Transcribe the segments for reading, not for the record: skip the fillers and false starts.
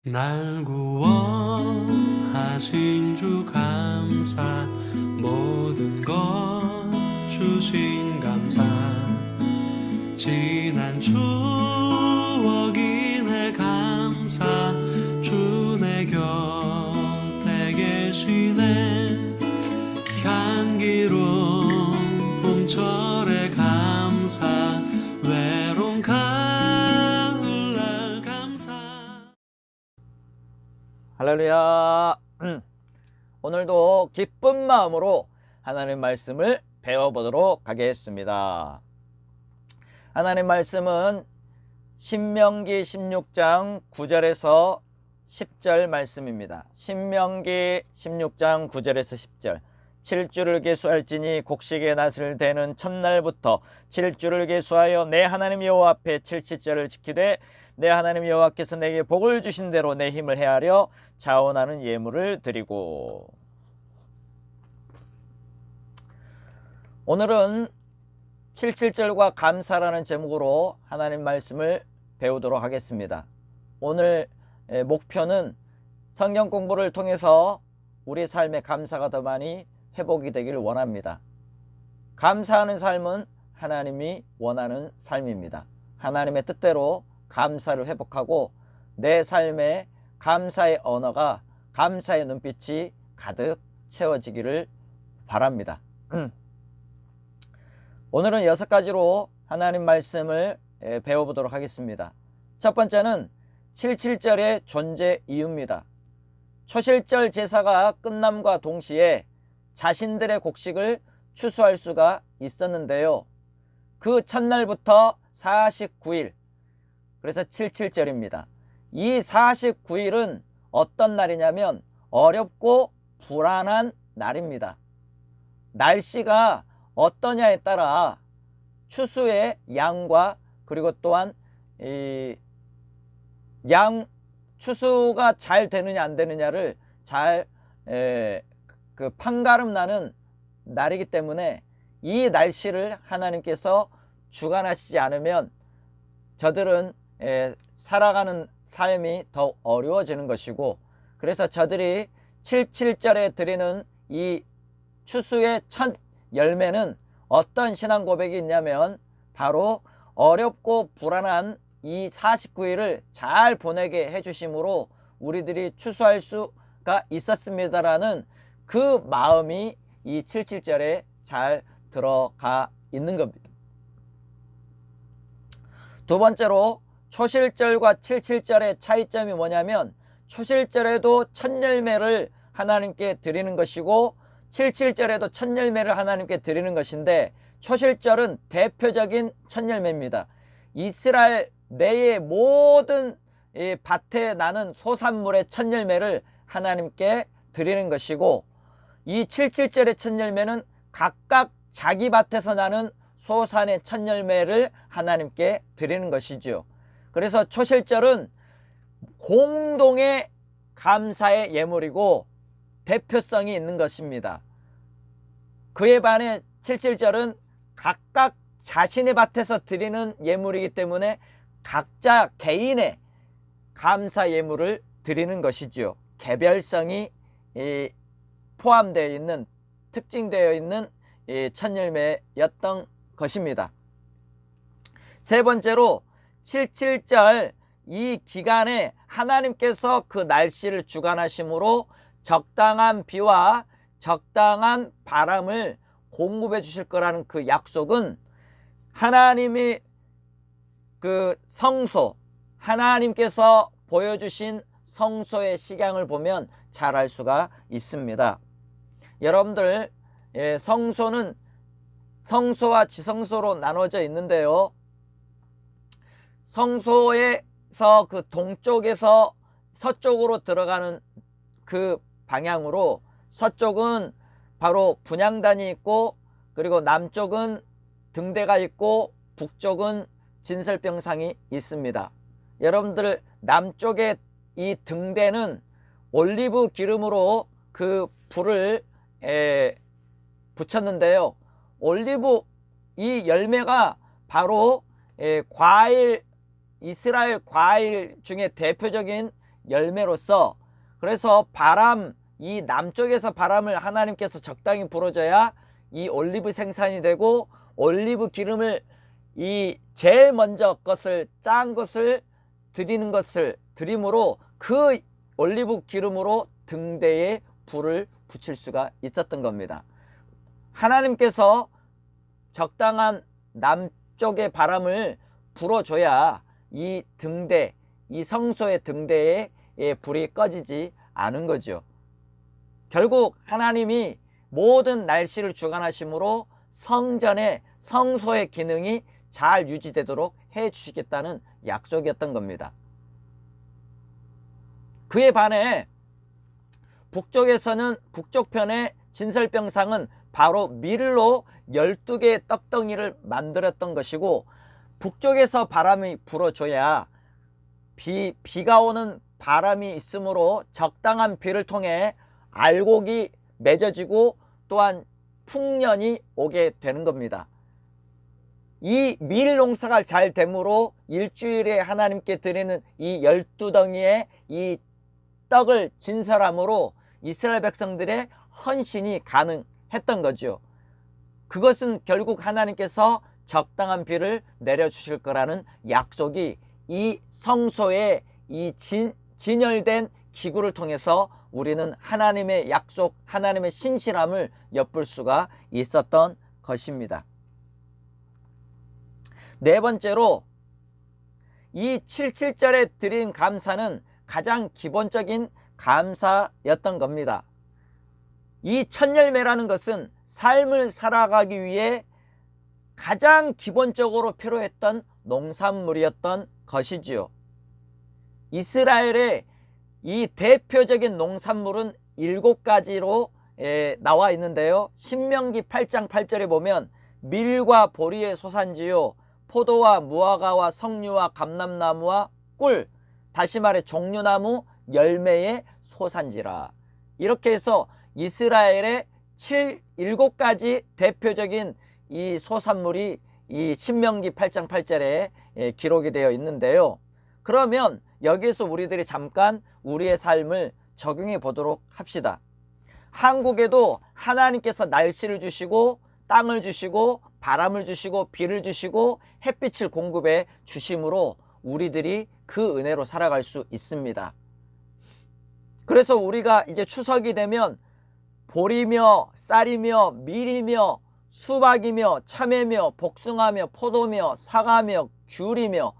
날 구원하신 주 감사, 모든 것 주신 감사. 지난 추억이네 감사, 주 내 곁에 계시네. 향기로운 봄철에 감사, 외로운 가을날 감사. 할렐루야. 오늘도 기쁜 마음으로 하나님 말씀을 배워보도록 하겠습니다. 하나님 말씀은 신명기 16장 9절에서 10절 말씀입니다. 신명기 16장 9절에서 10절. 7주를 계수할지니 곡식의 낫을 대는 첫날부터 7주를 계수하여 내 하나님 여호와 앞에 7시절을 지키되 내 하나님 여호와께서 내게 복을 주신 대로 내 힘을 헤아려 자원하는 예물을 드리고. 오늘은 77절과 감사라는 제목으로 하나님 말씀을 배우도록 하겠습니다. 오늘 목표는 성경 공부를 통해서 우리 삶의 감사가 더 많이 회복이 되기를 원합니다. 감사하는 삶은 하나님이 원하는 삶입니다. 하나님의 뜻대로 감사를 회복하고 내 삶에 감사의 언어가, 감사의 눈빛이 가득 채워지기를 바랍니다. 오늘은 6가지로 하나님 말씀을 배워보도록 하겠습니다. 첫 번째는 77절의 존재 이유입니다. 초실절 제사가 끝남과 동시에 자신들의 곡식을 추수할 수가 있었는데요. 그 첫날부터 49일, 그래서 77절입니다. 이 49일은 어떤 날이냐면 어렵고 불안한 날입니다. 날씨가 어떠냐에 따라 추수의 양과 그리고 또한 양 추수가 잘 되느냐 안 되느냐를 잘 판가름 나는 날이기 때문에 이 날씨를 하나님께서 주관하시지 않으면 저들은 살아가는 삶이 더 어려워지는 것이고, 그래서 저들이 77절에 드리는 이 추수의 첫 열매는 어떤 신앙 고백이 있냐면 바로 어렵고 불안한 이 49일을 잘 보내게 해주심으로 우리들이 추수할 수가 있었습니다라는 그 마음이 이 77절에 잘 들어가 있는 겁니다. 두 번째로 초실절과 77절의 차이점이 뭐냐면 초실절에도 첫 열매를 하나님께 드리는 것이고 77절에도 첫 열매를 하나님께 드리는 것인데 초실절은 대표적인 첫 열매입니다. 이스라엘 내의 모든 밭에 나는 소산물의 첫 열매를 하나님께 드리는 것이고, 이 77절의 첫 열매는 각각 자기 밭에서 나는 소산의 첫 열매를 하나님께 드리는 것이죠. 그래서 초실절은 공동의 감사의 예물이고 대표성이 있는 것입니다. 그에 반해 77절은 각각 자신의 밭에서 드리는 예물이기 때문에 각자 개인의 감사 예물을 드리는 것이죠. 개별성이 포함되어 있는, 특징되어 있는 첫 열매였던 것입니다. 세 번째로 77절 이 기간에 하나님께서 그 날씨를 주관하심으로 적당한 비와 적당한 바람을 공급해 주실 거라는 그 약속은 하나님이 그 성소, 하나님께서 보여주신 성소의 식양을 보면 잘 알 수가 있습니다. 여러분들, 성소는 성소와 지성소로 나눠져 있는데요. 성소에서 그 동쪽에서 서쪽으로 들어가는 그 방향으로 서쪽은 바로 분향단이 있고, 그리고 남쪽은 등대가 있고, 북쪽은 진설병상이 있습니다. 여러분들, 남쪽의 이 등대는 올리브 기름으로 그 불을 붙였는데요. 올리브 이 열매가 바로 과일, 이스라엘 과일 중에 대표적인 열매로서, 그래서 이 남쪽에서 바람을 하나님께서 적당히 불어줘야 이 올리브 생산이 되고, 올리브 기름을 이 제일 먼저 것을 짠 것을 드림으로 그 올리브 기름으로 등대에 불을 붙일 수가 있었던 겁니다. 하나님께서 적당한 남쪽의 바람을 불어줘야 이 등대, 이 성소의 등대에 불이 꺼지지 않은 거죠. 결국 하나님이 모든 날씨를 주관하심으로 성소의 기능이 잘 유지되도록 해 주시겠다는 약속이었던 겁니다. 그에 반해 북쪽편의 진설병상은 바로 밀로 12개의 떡덩이를 만들었던 것이고, 북쪽에서 바람이 불어줘야 비가 오는 바람이 있으므로 적당한 비를 통해 알곡이 맺어지고 또한 풍년이 오게 되는 겁니다. 이 밀 농사가 잘 되므로 일주일에 하나님께 드리는 이 12덩이의 이 떡을 진설함으로 이스라엘 백성들의 헌신이 가능했던 거죠. 그것은 결국 하나님께서 적당한 비를 내려주실 거라는 약속이 이 성소의 이 진열된 기구를 통해서 우리는 하나님의 약속, 하나님의 신실함을 엿볼 수가 있었던 것입니다. 네 번째로 이 77절에 드린 감사는 가장 기본적인 감사였던 겁니다. 이 첫 열매라는 것은 삶을 살아가기 위해 가장 기본적으로 필요했던 농산물이었던 것이지요. 이스라엘의 이 대표적인 농산물은 7가지로 나와 있는데요. 신명기 8장 8절에 보면 밀과 보리의 소산지요, 포도와 무화과와 석류와 감람나무와 꿀, 다시 말해 종류나무 열매의 소산지라. 이렇게 해서 이스라엘의 7가지 대표적인 이 소산물이 이 신명기 8장 8절에 기록이 되어 있는데요. 그러면 여기에서 우리들이 잠깐 우리의 삶을 적용해 보도록 합시다. 한국에도 하나님께서 날씨를 주시고 땅을 주시고 바람을 주시고 비를 주시고 햇빛을 공급해 주심으로 우리들이 그 은혜로 살아갈 수 있습니다. 그래서 우리가 이제 추석이 되면 보리며 쌀이며 밀이며 수박이며 참외며 복숭아며 포도며 사과며 귤이며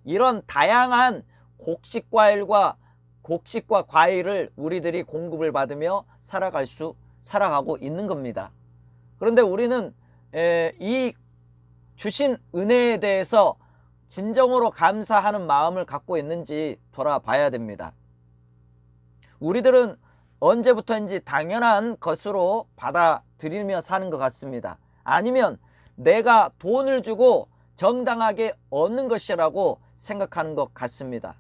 이런 다양한 곡식과 과일을 우리들이 공급을 받으며 살아가고 있는 겁니다. 그런데 우리는 이 주신 은혜에 대해서 진정으로 감사하는 마음을 갖고 있는지 돌아봐야 됩니다. 우리들은 언제부터인지 당연한 것으로 받아들이며 사는 것 같습니다. 아니면 내가 돈을 주고 정당하게 얻는 것이라고 생각하는 것 같습니다.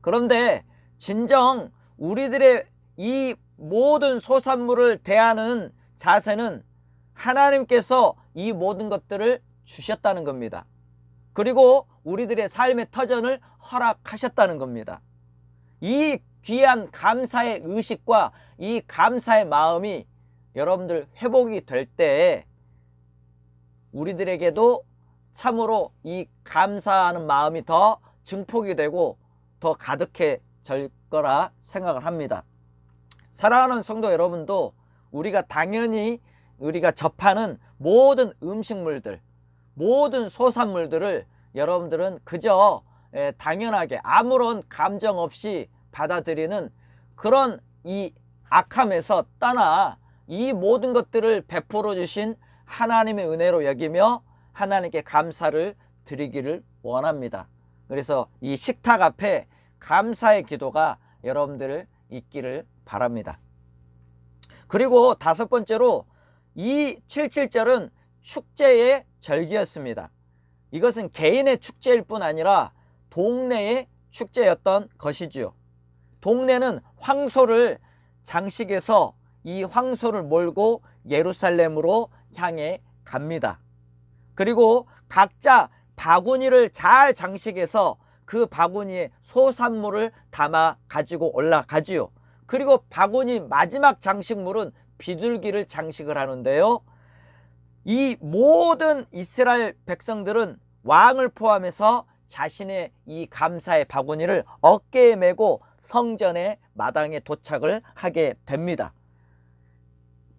그런데 진정 우리들의 이 모든 소산물을 대하는 자세는 하나님께서 이 모든 것들을 주셨다는 겁니다. 그리고 우리들의 삶의 터전을 허락하셨다는 겁니다. 이 귀한 감사의 의식과 이 감사의 마음이 여러분들 회복이 될 때 우리들에게도 참으로 이 감사하는 마음이 더 증폭이 되고 더 가득해질 거라 생각을 합니다. 사랑하는 성도 여러분도 우리가 당연히 우리가 접하는 모든 음식물들, 모든 소산물들을 여러분들은 그저 당연하게 아무런 감정 없이 받아들이는 그런 이 악함에서 떠나 이 모든 것들을 베풀어 주신 하나님의 은혜로 여기며 하나님께 감사를 드리기를 원합니다. 그래서 이 식탁 앞에 감사의 기도가 여러분들 있기를 바랍니다. 그리고 5번째로 이 77절은 축제의 절기였습니다. 이것은 개인의 축제일 뿐 아니라 동네의 축제였던 것이지요. 동네는 황소를 장식해서 이 황소를 몰고 예루살렘으로 향해 갑니다. 그리고 각자 바구니를 잘 장식해서 그 바구니에 소산물을 담아 가지고 올라가지요. 그리고 바구니 마지막 장식물은 비둘기를 장식을 하는데요. 이 모든 이스라엘 백성들은 왕을 포함해서 자신의 이 감사의 바구니를 어깨에 메고 성전의 마당에 도착을 하게 됩니다.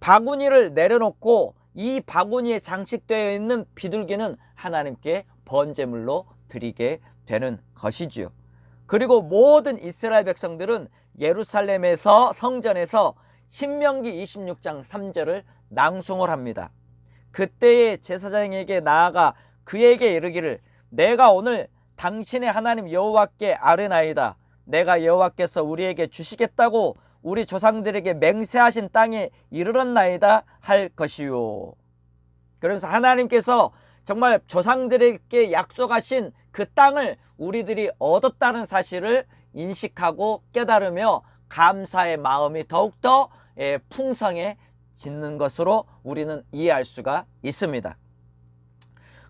바구니를 내려놓고 이 바구니에 장식되어 있는 비둘기는 하나님께 번제물로 드리게 되는 것이지요. 그리고 모든 이스라엘 백성들은 예루살렘에서 성전에서 신명기 26장 3절을 낭송을 합니다. 그때의 제사장에게 나아가 그에게 이르기를 내가 오늘 당신의 하나님 여호와께 아뢰나이다. 내가 여호와께서 우리에게 주시겠다고 우리 조상들에게 맹세하신 땅에 이르렀나이다 할 것이요. 그러면서 하나님께서 정말 조상들에게 약속하신 그 땅을 우리들이 얻었다는 사실을 인식하고 깨달으며 감사의 마음이 더욱더 풍성해지는 것으로 우리는 이해할 수가 있습니다.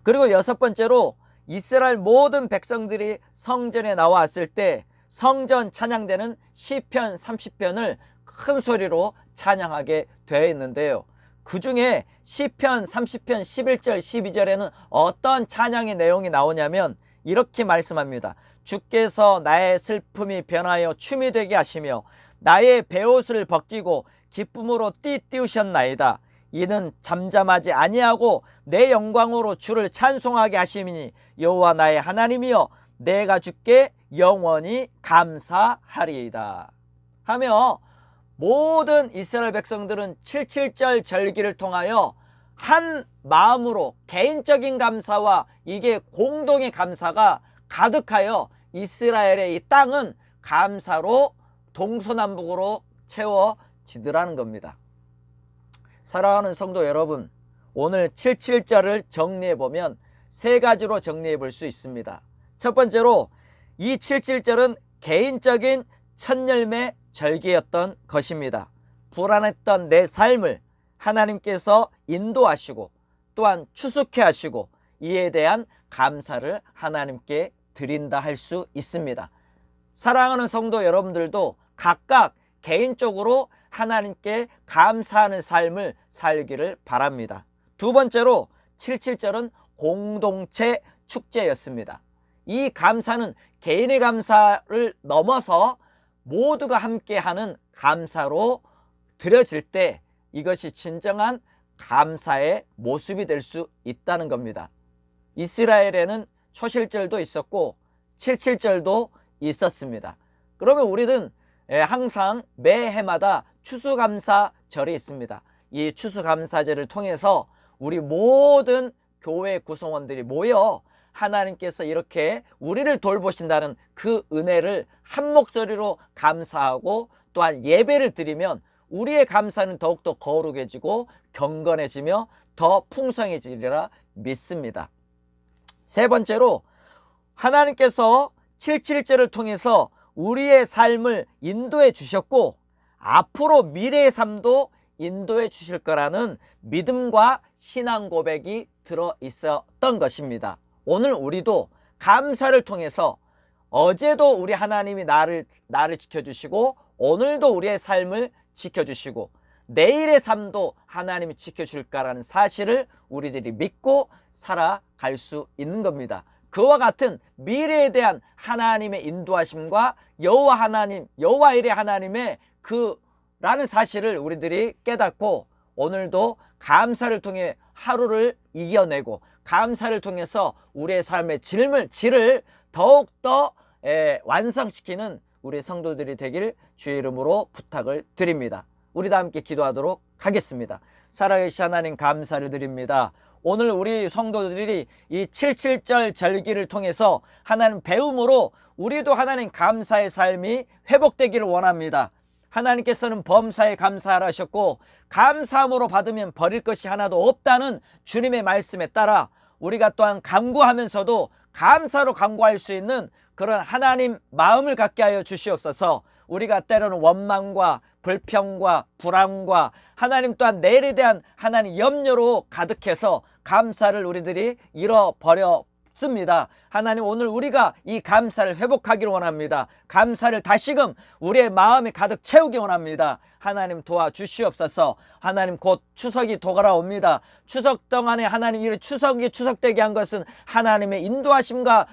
그리고 여섯 번째로 이스라엘 모든 백성들이 성전에 나왔을 때 성전 찬양대는 시편 30편을 큰 소리로 찬양하게 되어 있는데요. 그 중에 시편 30편 11절 12절에는 어떤 찬양의 내용이 나오냐면 이렇게 말씀합니다. 주께서 나의 슬픔이 변하여 춤이 되게 하시며 나의 베옷을 벗기고 기쁨으로 띠띠우셨나이다. 이는 잠잠하지 아니하고 내 영광으로 주를 찬송하게 하심이니 여호와 나의 하나님이여 내가 주께 영원히 감사하리이다 하며 모든 이스라엘 백성들은 77절 절기를 통하여 한 마음으로 개인적인 감사와 이게 공동의 감사가 가득하여 이스라엘의 이 땅은 감사로 동서남북으로 채워지더라는 겁니다. 사랑하는 성도 여러분, 오늘 77절을 정리해보면 세 가지로 정리해 볼 수 있습니다. 첫 번째로 이 77절은 개인적인 첫 열매 절기였던 것입니다. 불안했던 내 삶을 하나님께서 인도하시고 또한 추숙해 하시고 이에 대한 감사를 하나님께 드린다 할 수 있습니다. 사랑하는 성도 여러분들도 각각 개인적으로 하나님께 감사하는 삶을 살기를 바랍니다. 두 번째로 77절은 공동체 축제였습니다. 이 감사는 개인의 감사를 넘어서 모두가 함께하는 감사로 드려질 때 이것이 진정한 감사의 모습이 될 수 있다는 겁니다. 이스라엘에는 초실절도 있었고 77절도 있었습니다. 그러면 우리는 항상 매해마다 추수감사절이 있습니다. 이 추수감사절을 통해서 우리 모든 교회 구성원들이 모여 하나님께서 이렇게 우리를 돌보신다는 그 은혜를 한 목소리로 감사하고 또한 예배를 드리면 우리의 감사는 더욱더 거룩해지고 경건해지며 더 풍성해지리라 믿습니다. 세 번째로 하나님께서 77절을 통해서 우리의 삶을 인도해 주셨고 앞으로 미래의 삶도 인도해 주실 거라는 믿음과 신앙 고백이 들어 있었던 것입니다. 오늘 우리도 감사를 통해서 어제도 우리 하나님이 나를 지켜주시고 오늘도 우리의 삶을 지켜주시고 내일의 삶도 하나님이 지켜줄 거라는 사실을 우리들이 믿고 살아갈 수 있는 겁니다. 그와 같은 미래에 대한 하나님의 인도하심과 여호와 하나님, 여호와 일의 하나님의 라는 사실을 우리들이 깨닫고 오늘도 감사를 통해 하루를 이겨내고 감사를 통해서 우리의 삶의 질을 더욱더 완성시키는 우리 성도들이 되길 주의 이름으로 부탁을 드립니다. 우리 다 함께 기도하도록 하겠습니다. 살아계신 하나님 감사를 드립니다. 오늘 우리 성도들이 이 77절 절기를 통해서 하나님 배움으로 우리도 하나님 감사의 삶이 회복되기를 원합니다. 하나님께서는 범사에 감사하라 하셨고 감사함으로 받으면 버릴 것이 하나도 없다는 주님의 말씀에 따라 우리가 또한 간구하면서도 감사로 간구할 수 있는 그런 하나님 마음을 갖게 하여 주시옵소서. 우리가 때로는 원망과 불평과 불안과 하나님 또한 내일에 대한 하나님 염려로 가득해서 감사를 우리들이 잃어버려 없습니다. 하나님, 오늘 우리가 이 감사를 회복하기를 원합니다. 감사를 다시금 우리의 마음에 가득 채우기 원합니다. 하나님 도와주시옵소서. 하나님, 곧 추석이 돌아옵니다. 추석 동안에 하나님, 이 추석이 추석되게 한 것은 하나님의 인도하심과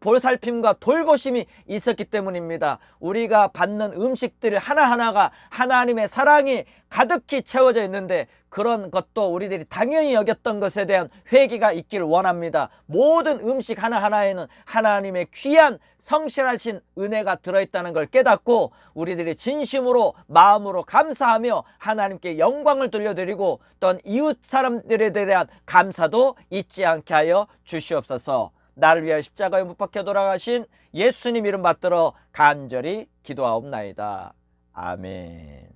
보살핌과 돌보심이 있었기 때문입니다. 우리가 받는 음식들 하나하나가 하나님의 사랑이 가득히 채워져 있는데, 그런 것도 우리들이 당연히 여겼던 것에 대한 회개가 있기를 원합니다. 모든 음식 하나하나에는 하나님의 귀한 성실하신 은혜가 들어있다는 걸 깨닫고 우리들이 진심으로 마음으로 감사하며 하나님께 영광을 돌려드리고, 또한 이웃 사람들에 대한 감사도 잊지 않게 하여 주시옵소서. 나를 위하여 십자가에 못 박혀 돌아가신 예수님 이름 받들어 간절히 기도하옵나이다. 아멘.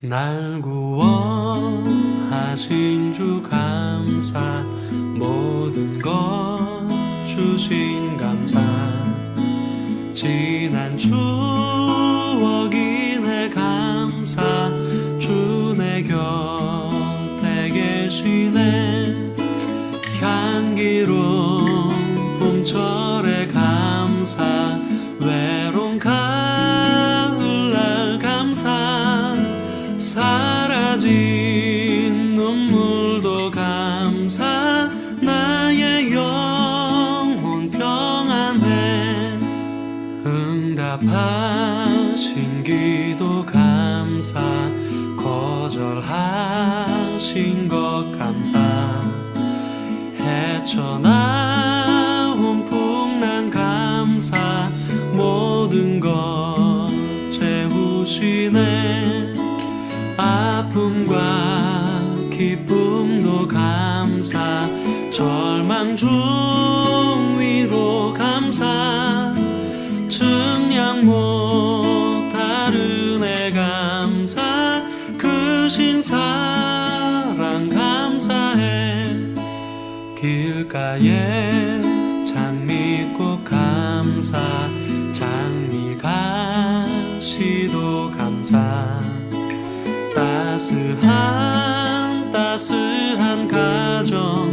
날 구원하신 주 감사, 모든 것 주신 감사, 지난 추억이네 감사, 주 내 곁에 계시네. 향기로운 봄철에 감사, 외로운 가을날 감사, 사라진 눈물도 감사, 나의 영혼 평안해. 응답하신 기도 감사, 거절하신 것 감사, 헤쳐나온 풍랑 감사, 모든 것 채우시네. 아픔과 기쁨도 감사, 절망 중 위로 감사, 증량 못할 은혜 감사, 크신 사랑 감사해. 길가에 장미꽃 감사, 장미가시도 감사, 따스한 가정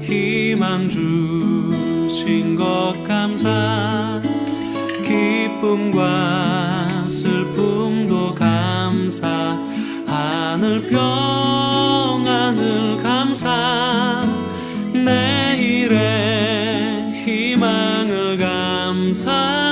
희망 주신 것 감사, 기쁨과 슬픔도 감사, 하늘 평안을 감사, 내일의 희망을 감사,